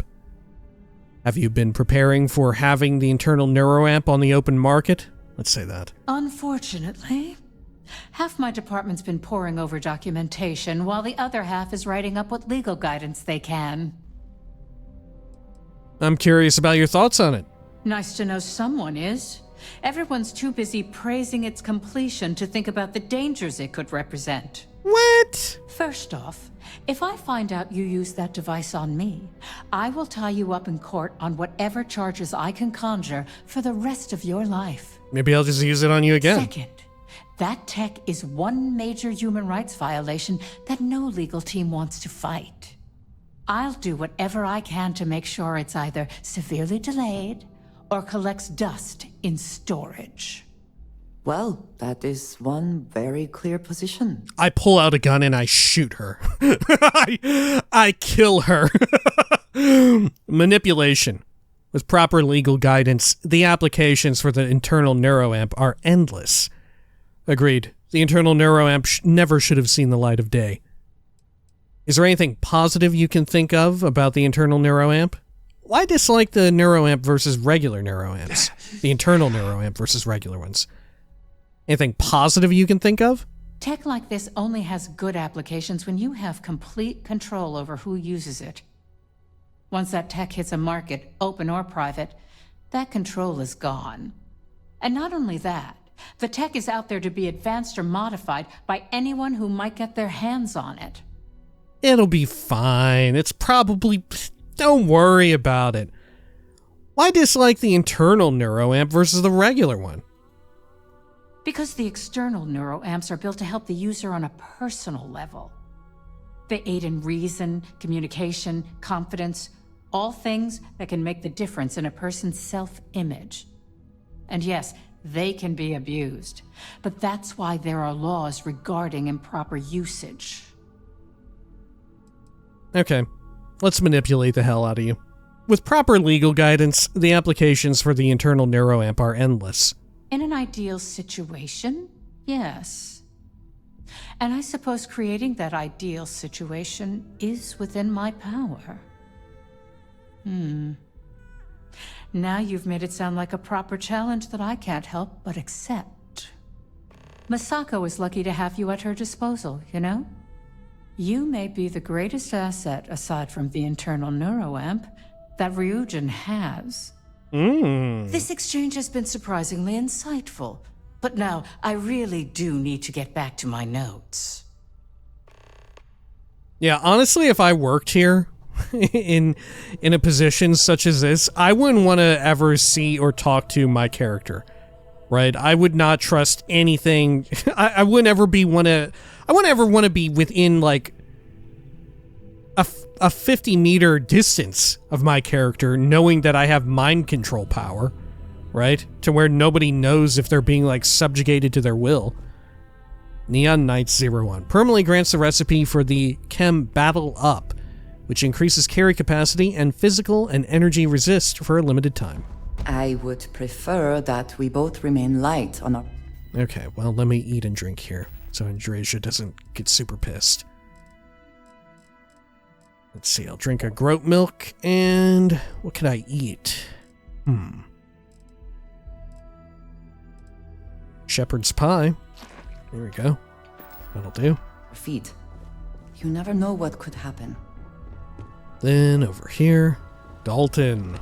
Have you been preparing for having the internal neuroamp on the open market? Let's say that. Unfortunately, half my department's been poring over documentation, while the other half is writing up what legal guidance they can. I'm curious about your thoughts on it. Nice to know someone is. Everyone's too busy praising its completion to think about the dangers it could represent. What? First off, if I find out you used that device on me, I will tie you up in court on whatever charges I can conjure for the rest of your life. Maybe I'll just use it on you again. Second, that tech is one major human rights violation that no legal team wants to fight. I'll do whatever I can to make sure it's either severely delayed or collects dust in storage. Well, that is one very clear position. I pull out a gun and I shoot her. I kill her. Manipulation. With proper legal guidance, the applications for the internal neuroamp are endless. Agreed. The internal neuroamp never should have seen the light of day. Is there anything positive you can think of about the internal neuroamp? Why dislike the neuroamp versus regular neuroamps? The internal neuroamp versus regular ones. Anything positive you can think of? Tech like this only has good applications when you have complete control over who uses it. Once that tech hits a market, open or private, that control is gone. And not only that, the tech is out there to be advanced or modified by anyone who might get their hands on it. It'll be fine. It's probably... Don't worry about it. Why dislike the internal neuroamp versus the regular one? Because the external neuroamps are built to help the user on a personal level. They aid in reason, communication, confidence, all things that can make the difference in a person's self-image. And yes, they can be abused, but that's why there are laws regarding improper usage. Okay, let's manipulate the hell out of you. With proper legal guidance, the applications for the internal neuroamp are endless. In an ideal situation, yes. And I suppose creating that ideal situation is within my power. Now you've made it sound like a proper challenge that I can't help but accept. Misako is lucky to have you at her disposal, you know? You may be the greatest asset, aside from the internal neuroamp, that Ryujin has. This exchange has been surprisingly insightful, but now I really do need to get back to my notes. Yeah, honestly, if I worked here in a position such as this, I wouldn't want to ever see or talk to my character, right? I would not trust anything. I wouldn't ever want to be within like a 50-meter distance of my character, knowing that I have mind control power, right? To where nobody knows if they're being like subjugated to their will. Neon Knights 01 permanently grants the recipe for the Chem Battle Up, which increases carry capacity and physical and energy resist for a limited time. I would prefer that we both remain light on our... Okay, well, let me eat and drink here, so Andresia doesn't get super pissed. Let's see, I'll drink a groat milk, and what can I eat? Shepherd's pie. There we go. That'll do. feet. You never know what could happen. Then over here, Dalton.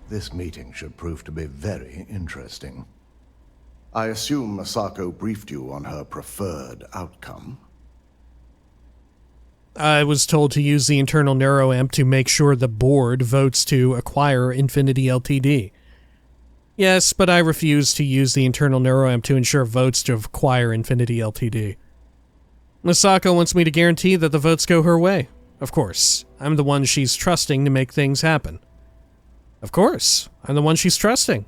This meeting should prove to be very interesting. I assume Masako briefed you on her preferred outcome. I was told to use the internal neuroamp to make sure the board votes to acquire Infinity LTD. Yes, but I refuse to use the internal neuroamp to ensure votes to acquire Infinity LTD. Masako wants me to guarantee that the votes go her way. Of course, I'm the one she's trusting to make things happen. Of course, I'm the one she's trusting.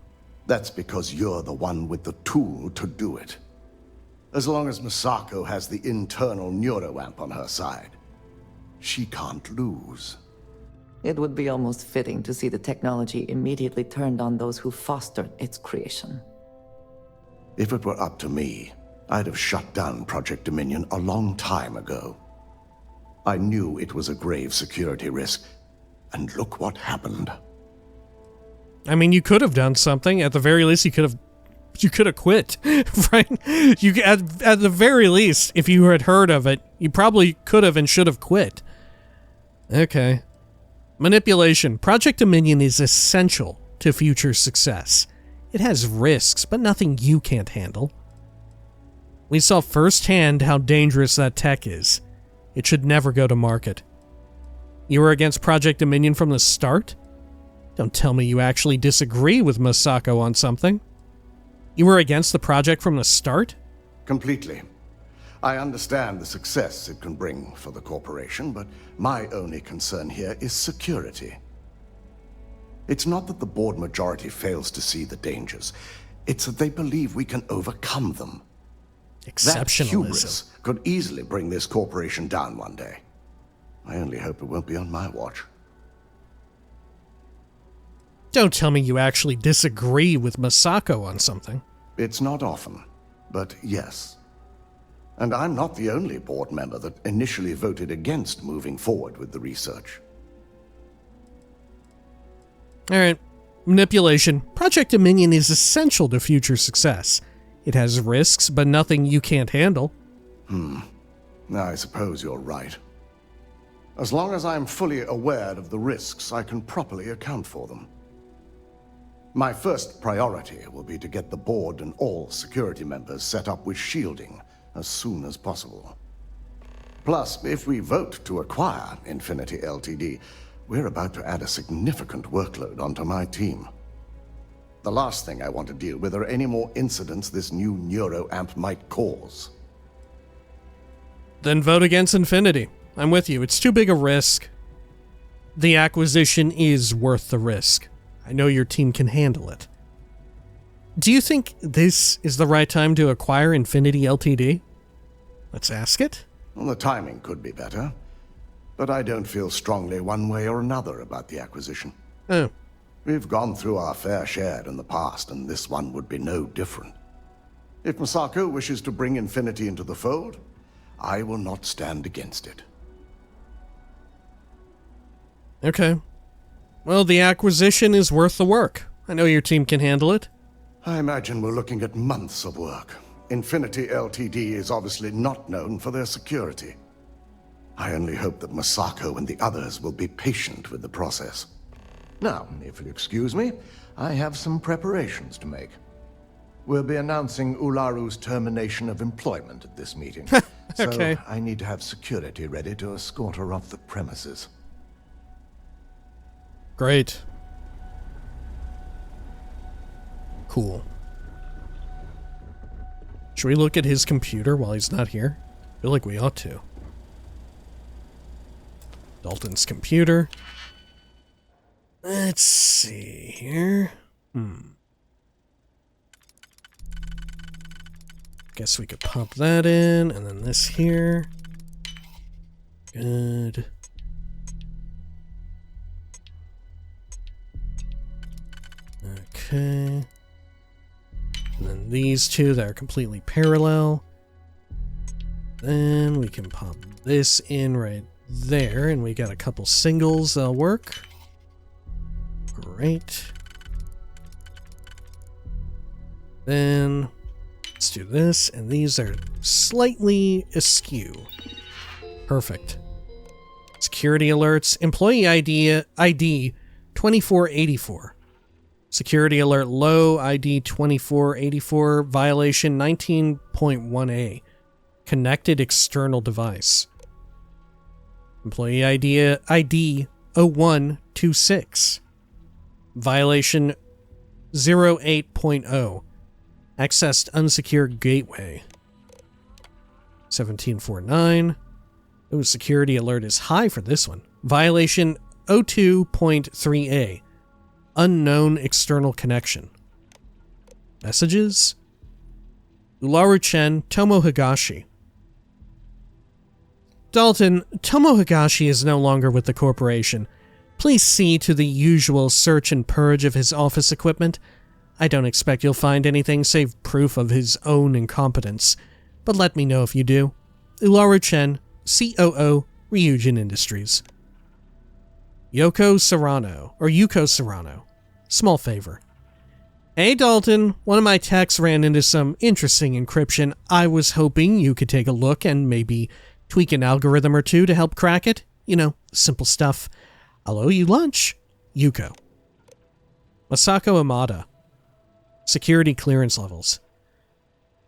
That's because you're the one with the tool to do it. As long as Masako has the internal neuroamp on her side, she can't lose. It would be almost fitting to see the technology immediately turned on those who fostered its creation. If it were up to me, I'd have shut down Project Dominion a long time ago. I knew it was a grave security risk, and look what happened. I mean, you could have done something. At the very least, you could have quit, right? At the very least, if you had heard of it, you probably could have and should have quit. Okay. Manipulation. Project Dominion is essential to future success. It has risks, but nothing you can't handle. We saw firsthand how dangerous that tech is. It should never go to market. You were against Project Dominion from the start? Don't tell me you actually disagree with Masako on something. You were against the project from the start? Completely. I understand the success it can bring for the corporation, but my only concern here is security. It's not that the board majority fails to see the dangers. It's that they believe we can overcome them. That hubris could easily bring this corporation down one day. I only hope it won't be on my watch. Don't tell me you actually disagree with Masako on something. It's not often, but yes. And I'm not the only board member that initially voted against moving forward with the research. Alright. Manipulation. Project Dominion is essential to future success. It has risks, but nothing you can't handle. I suppose you're right. As long as I'm fully aware of the risks, I can properly account for them. My first priority will be to get the board and all security members set up with shielding as soon as possible. Plus, if we vote to acquire Infinity LTD, we're about to add a significant workload onto my team. The last thing I want to deal with are any more incidents this new neuroamp might cause. Then vote against Infinity. I'm with you. It's too big a risk. The acquisition is worth the risk. I know your team can handle it. Do you think this is the right time to acquire Infinity LTD? Let's ask it. Well, the timing could be better, but I don't feel strongly one way or another about the acquisition. Oh. We've gone through our fair share in the past, and this one would be no different. If Masako wishes to bring Infinity into the fold, I will not stand against it. Okay. Well, the acquisition is worth the work. I know your team can handle it. I imagine we're looking at months of work. Infinity LTD is obviously not known for their security. I only hope that Masako and the others will be patient with the process. Now, if you'll excuse me, I have some preparations to make. We'll be announcing Ularu's termination of employment at this meeting. Okay. So I need to have security ready to escort her off the premises. Great. Cool. Should we look at his computer while he's not here? I feel like we ought to. Dalton's computer. Let's see here. Guess we could pop that in, and then this here. Good. Okay. And then these two that are completely parallel. Then we can pop this in right there, and we got a couple singles that'll work. Great. Then Let's do this, and these are slightly askew. Perfect. Security alerts, employee ID 2484. Security alert low, ID 2484, violation 19.1a. Connected external device. Employee ID 0126. Violation 08.0. Accessed unsecured gateway. 1749. Oh, security alert is high for this one. Violation 02.3a. Unknown external connection. Messages? Ularu-chen Tomo Higashi. Dalton, Tomo Higashi is no longer with the corporation. Please see to the usual search and purge of his office equipment. I don't expect you'll find anything save proof of his own incompetence, but let me know if you do. Ularu-chen, COO, Ryujin Industries. Yuko Serrano. Small favor. Hey Dalton, one of my techs ran into some interesting encryption. I was hoping you could take a look and maybe tweak an algorithm or two to help crack it. You know, simple stuff. I'll owe you lunch. Yuko. Masako Amada. Security clearance levels.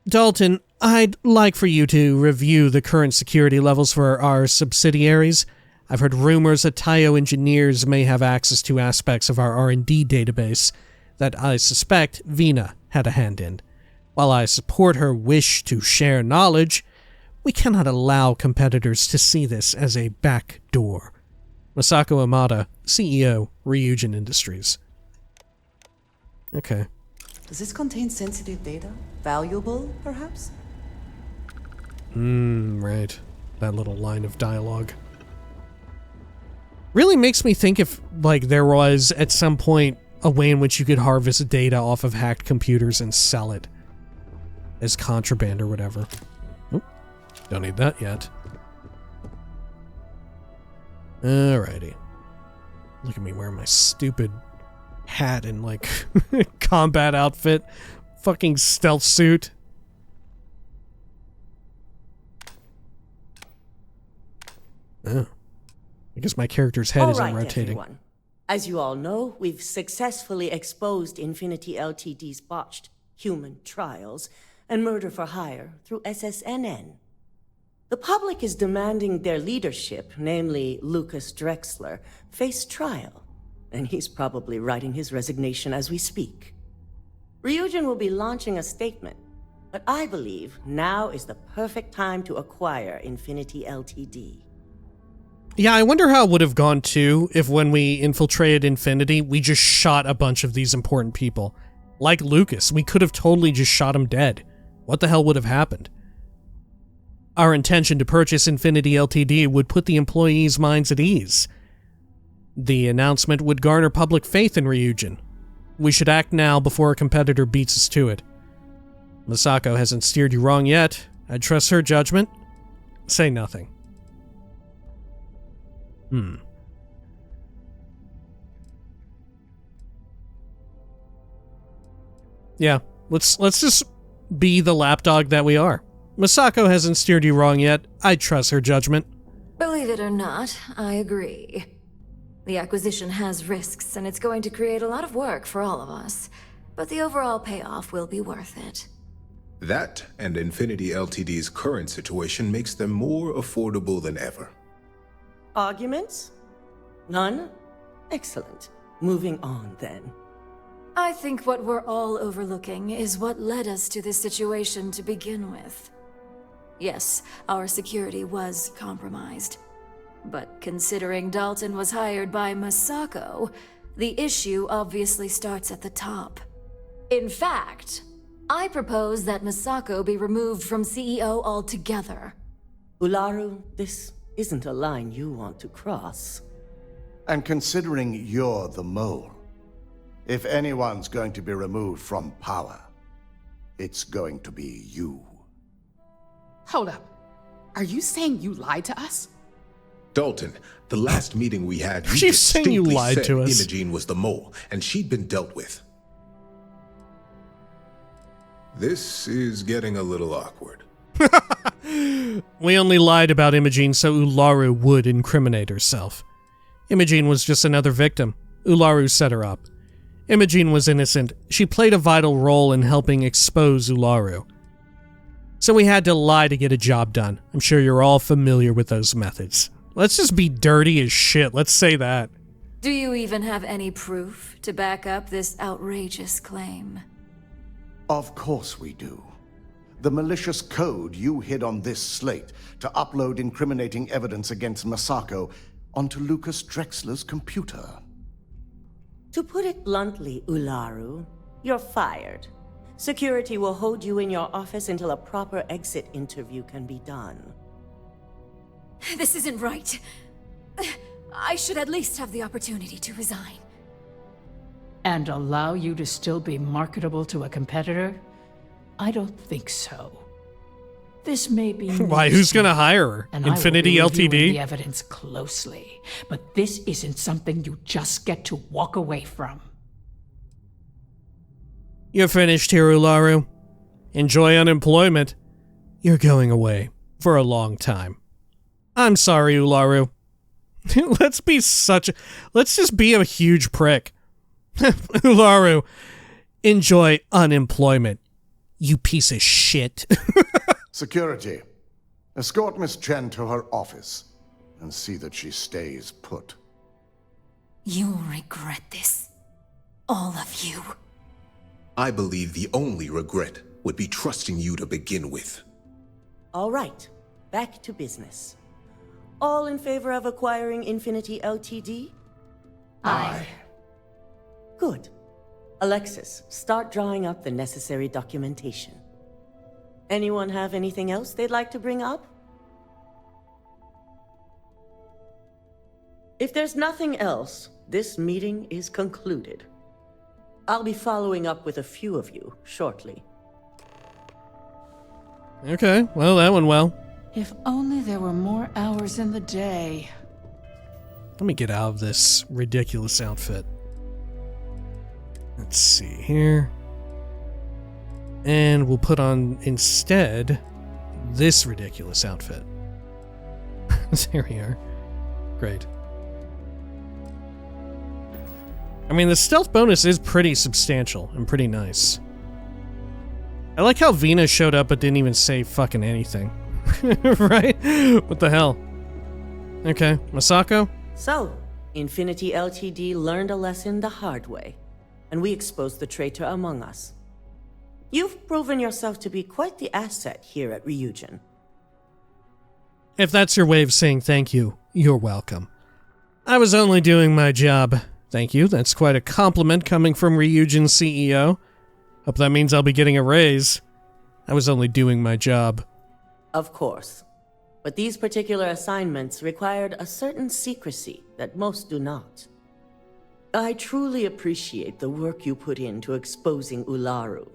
Dalton, I'd like for you to review the current security levels for our subsidiaries. I've heard rumors that Taiyo engineers may have access to aspects of our R&D database that I suspect Vina had a hand in. While I support her wish to share knowledge, we cannot allow competitors to see this as a back door. Masako Amada, CEO, Ryujin Industries. Okay. Does this contain sensitive data? Valuable, perhaps? Right. That little line of dialogue. Really makes me think if, like, there was, at some point, a way in which you could harvest data off of hacked computers and sell it as contraband or whatever. Oop, don't need that yet. Alrighty. Look at me wearing my stupid hat and, like, combat outfit. Fucking stealth suit. Oh. I guess my character's head isn't rotating. Everyone. As you all know, we've successfully exposed Infinity LTD's botched human trials and murder for hire through SSNN. The public is demanding their leadership, namely Lucas Drexler, face trial, and he's probably writing his resignation as we speak. Ryujin will be launching a statement, but I believe now is the perfect time to acquire Infinity LTD. Yeah, I wonder how it would have gone too if when we infiltrated Infinity, we just shot a bunch of these important people. Like Lucas, we could have totally just shot him dead. What the hell would have happened? Our intention to purchase Infinity LTD would put the employees' minds at ease. The announcement would garner public faith in Ryujin. We should act now before a competitor beats us to it. Masako hasn't steered you wrong yet. I'd trust her judgment. Say nothing. Yeah, let's just be the lapdog that we are. Masako hasn't steered you wrong yet. I trust her judgment. Believe it or not, I agree. The acquisition has risks, and it's going to create a lot of work for all of us. But the overall payoff will be worth it. That and Infinity LTD's current situation makes them more affordable than ever. Arguments? None? Excellent. Moving on, then. I think what we're all overlooking is what led us to this situation to begin with. Yes, our security was compromised. But considering Dalton was hired by Masako, the issue obviously starts at the top. In fact, I propose that Masako be removed from CEO altogether. Ularu, this isn't a line you want to cross. And considering you're the mole, if anyone's going to be removed from power, it's going to be you. Hold up. Are you saying you lied to us? Dalton, the last meeting we had, you She's saying you distinctly lied said to us. Imogene was the mole, and she'd been dealt with. This is getting a little awkward. We only lied about Imogene so Ularu would incriminate herself. Imogene was just another victim. Ularu set her up. Imogene was innocent. She played a vital role in helping expose Ularu. So we had to lie to get a job done. I'm sure you're all familiar with those methods. Let's just be dirty as shit. Let's say that. Do you even have any proof to back up this outrageous claim? Of course we do. The malicious code you hid on this slate to upload incriminating evidence against Masako onto Lucas Drexler's computer. To put it bluntly, Ularu, you're fired. Security will hold you in your office until a proper exit interview can be done. This isn't right. I should at least have the opportunity to resign. And allow you to still be marketable to a competitor? I don't think so. This may be... Why, who's gonna hire her? And Infinity I will be reviewing LTD? the evidence closely, but this isn't something you just get to walk away from. You're finished here, Ularu. Enjoy unemployment. You're going away for a long time. I'm sorry, Ularu. Let's just be a huge prick. Ularu, enjoy unemployment. You piece of shit. Security, escort Miss Chen to her office and see that she stays put. You'll regret this. All of you. I believe the only regret would be trusting you to begin with. All right, back to business. All in favor of acquiring Infinity LTD? Aye. Good. Alexis, start drawing up the necessary documentation. Anyone have anything else they'd like to bring up? If there's nothing else, this meeting is concluded. I'll be following up with a few of you shortly. Okay, well, that went well. If only there were more hours in the day. Let me get out of this ridiculous outfit. Let's see here. And we'll put on, instead, this ridiculous outfit. There we are. Great. I mean, the stealth bonus is pretty substantial and pretty nice. I like how Vina showed up but didn't even say fucking anything. Right? What the hell? Okay, Masako? So, Infinity LTD learned a lesson the hard way, and we exposed the traitor among us. You've proven yourself to be quite the asset here at Ryujin. If that's your way of saying thank you, you're welcome. I was only doing my job. Thank you, that's quite a compliment coming from Ryujin's CEO. Hope that means I'll be getting a raise. I was only doing my job. Of course. But these particular assignments required a certain secrecy that most do not. I truly appreciate the work you put into exposing Ularu.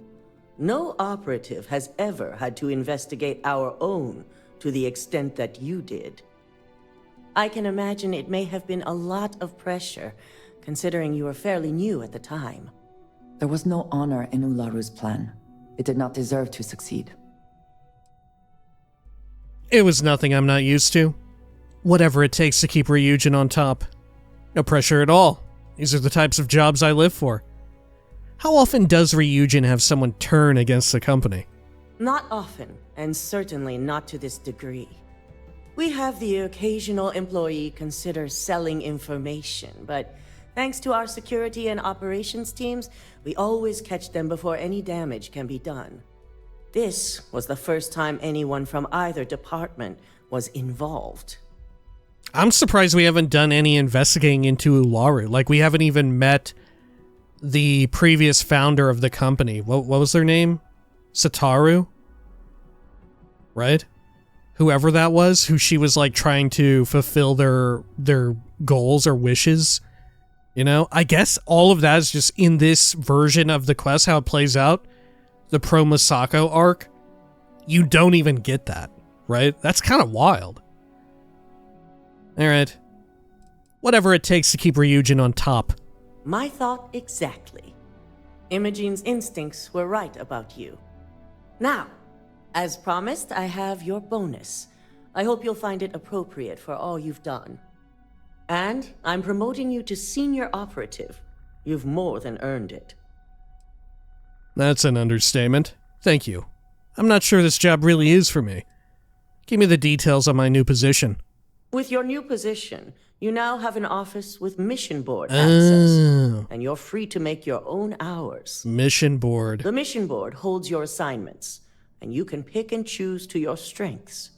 No operative has ever had to investigate our own to the extent that you did. I can imagine it may have been a lot of pressure, considering you were fairly new at the time. There was no honor in Ularu's plan. It did not deserve to succeed. It was nothing I'm not used to. Whatever it takes to keep Ryujin on top. No pressure at all. These are the types of jobs I live for. How often does Ryujin have someone turn against the company? Not often, and certainly not to this degree. We have the occasional employee consider selling information, but thanks to our security and operations teams, we always catch them before any damage can be done. This was the first time anyone from either department was involved. I'm surprised we haven't done any investigating into Ularu. Like, we haven't even met the previous founder of the company. What was their name? Satoru? Right? Whoever that was, who she was, like, trying to fulfill their goals or wishes. You know? I guess all of that is just in this version of the quest, how it plays out. The Pro Masako arc. You don't even get that, right? That's kind of wild. Alright. Whatever it takes to keep Ryujin on top. My thought exactly. Imogene's instincts were right about you. Now, as promised, I have your bonus. I hope you'll find it appropriate for all you've done. And I'm promoting you to senior operative. You've more than earned it. That's an understatement. Thank you. I'm not sure this job really is for me. Give me the details on my new position. With your new position, you now have an office with mission board access. And you're free to make your own hours. Mission board. The mission board holds your assignments, and you can pick and choose to your strengths.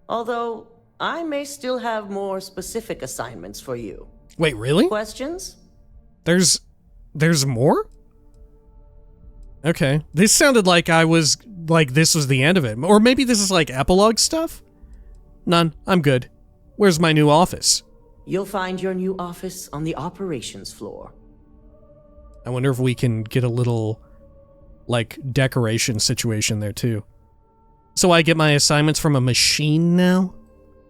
Although, I may still have more specific assignments for you. Wait, really? Questions? There's more? Okay. This sounded like this was the end of it. Or maybe this is like epilogue stuff? None. I'm good. Where's my new office? You'll find your new office on the operations floor. I wonder if we can get a little, decoration situation there too. So I get my assignments from a machine now?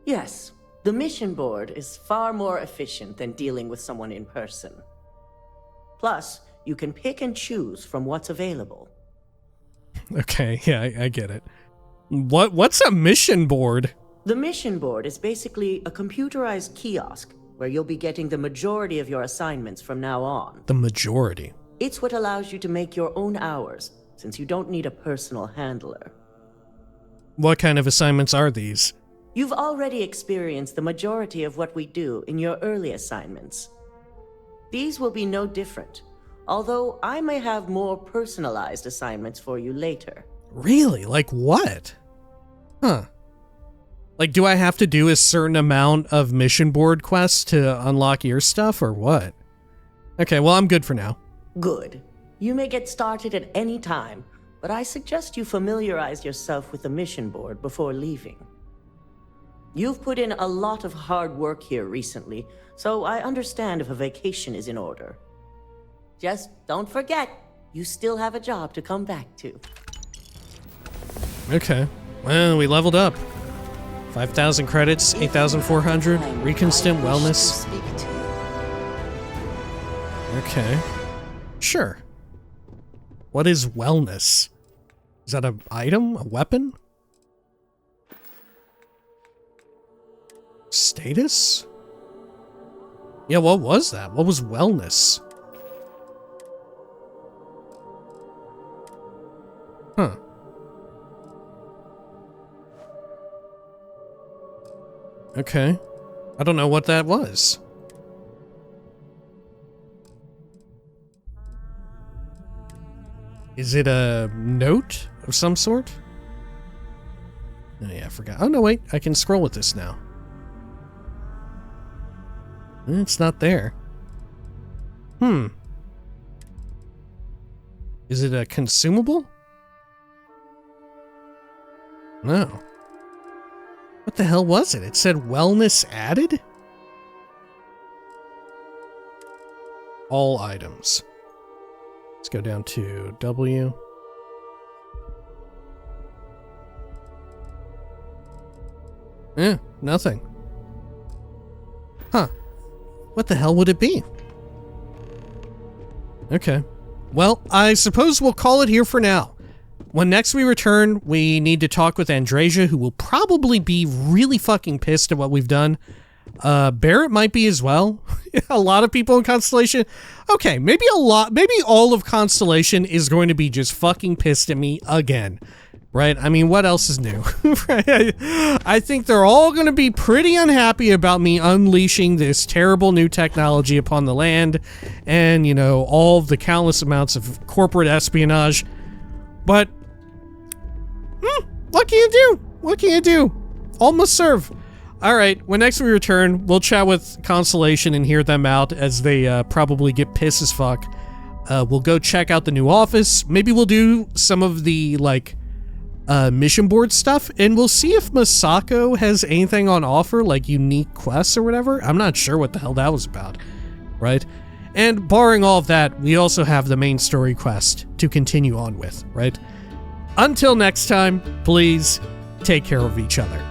Yes. The mission board is far more efficient than dealing with someone in person. Plus, you can pick and choose from what's available. Okay, yeah, I get it. What's a mission board? The mission board is basically a computerized kiosk where you'll be getting the majority of your assignments from now on. The majority? It's what allows you to make your own hours, since you don't need a personal handler. What kind of assignments are these? You've already experienced the majority of what we do in your early assignments. These will be no different, although I may have more personalized assignments for you later. Really? Like what? Huh. Do I have to do a certain amount of mission board quests to unlock your stuff, or what? Okay, well, I'm good for now. Good. You may get started at any time, but I suggest you familiarize yourself with the mission board before leaving. You've put in a lot of hard work here recently, so I understand if a vacation is in order. Just don't forget, you still have a job to come back to. Okay. Well, we leveled up. 5,000 credits, 8,400, reconstant wellness. Okay. Sure. What is wellness? Is that an item? A weapon? Status? Yeah, what was that? What was wellness? Huh. Okay. I don't know what that was. Is it a note of some sort? Oh yeah, I forgot. Oh no, wait. I can scroll with this now. It's not there. Is it a consumable? No. What the hell was it? It said wellness added? All items. Let's go down to W. Nothing. Huh. What the hell would it be? Okay. Well, I suppose we'll call it here for now. When next we return, we need to talk with Andrasia, who will probably be really fucking pissed at what we've done. Barrett might be as well. A lot of people in Constellation. Okay, maybe all of Constellation is going to be just fucking pissed at me again. Right? I mean, what else is new? Right? I think they're all going to be pretty unhappy about me unleashing this terrible new technology upon the land and, all of the countless amounts of corporate espionage. But, what can you do? What can you do? All must serve. All right, when next we return, we'll chat with Constellation and hear them out as they probably get pissed as fuck. We'll go check out the new office. Maybe we'll do some of the, mission board stuff, and we'll see if Masako has anything on offer, like unique quests or whatever. I'm not sure what the hell that was about, right? And barring all of that, we also have the main story quest to continue on with, right? Until next time, please take care of each other.